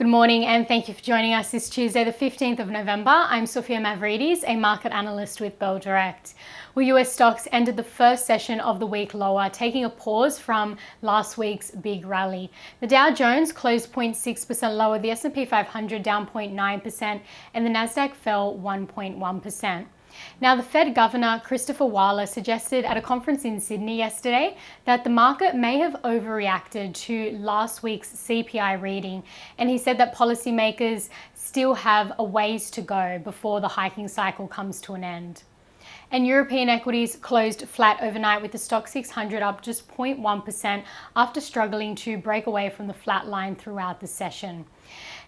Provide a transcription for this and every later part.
Good morning and thank you for joining us this Tuesday, the 15th of November. I'm Sophia Mavridis, a market analyst with Bell Direct. Well, US stocks ended the first session of the week lower, taking a pause from last week's big rally. The Dow Jones closed 0.6% lower, the S&P 500 down 0.9%, and the Nasdaq fell 1.1%. Now, the Fed Governor Christopher Waller suggested at a conference in Sydney yesterday that the market may have overreacted to last week's CPI reading, and he said that policymakers still have a ways to go before the hiking cycle comes to an end. And European equities closed flat overnight, with the Stoxx 600 up just 0.1% after struggling to break away from the flat line throughout the session.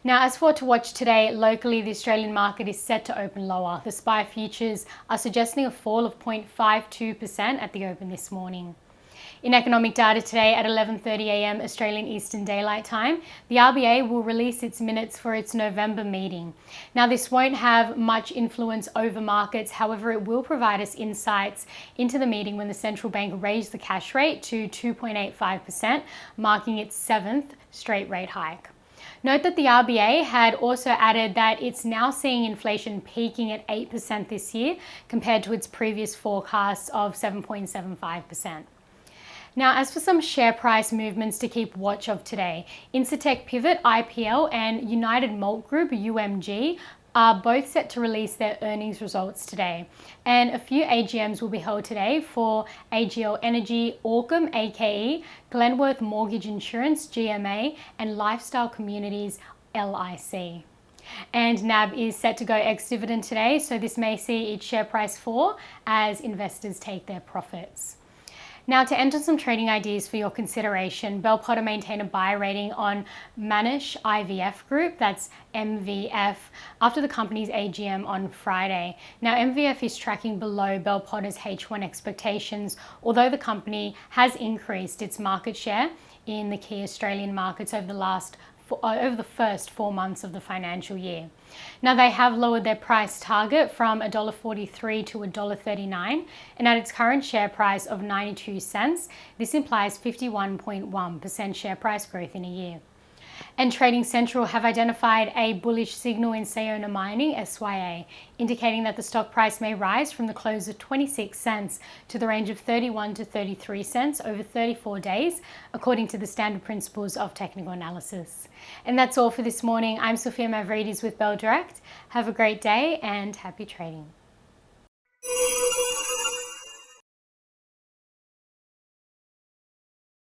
Now, as for what to watch today, locally the Australian market is set to open lower. The SPI futures are suggesting a fall of 0.52% at the open this morning. In economic data today at 11:30 a.m. Australian Eastern Daylight Time, the RBA will release its minutes for its November meeting. Now, this won't have much influence over markets. However, it will provide us insights into the meeting when the central bank raised the cash rate to 2.85%, marking its 7th straight rate hike. Note that the RBA had also added that it's now seeing inflation peaking at 8% this year compared to its previous forecast of 7.75%. Now, as for some share price movements to keep watch of today, Incitec Pivot, IPL, and United Malt Group, UMG, are both set to release their earnings results today. And a few AGMs will be held today for AGL Energy, Orcam, AKE, Glenworth Mortgage Insurance, GMA, and Lifestyle Communities, LIC. And NAB is set to go ex-dividend today, so this may see its share price fall as investors take their profits. Now, to enter some trading ideas for your consideration, Bell Potter maintained a buy rating on Manish IVF Group, that's MVF, after the company's AGM on Friday. Now, MVF is tracking below Bell Potter's H1 expectations, although the company has increased its market share in the key Australian markets over the first 4 months of the financial year. Now, they have lowered their price target from $1.43 to $1.39, and at its current share price of 92 cents, this implies 51.1% share price growth in a year. And Trading Central have identified a bullish signal in Sayona Mining, SYA, indicating that the stock price may rise from the close of 26 cents to the range of 31 to 33 cents over 34 days, according to the standard principles of technical analysis. And that's all for this morning. I'm Sophia Mavridis with Bell Direct. Have a great day and happy trading.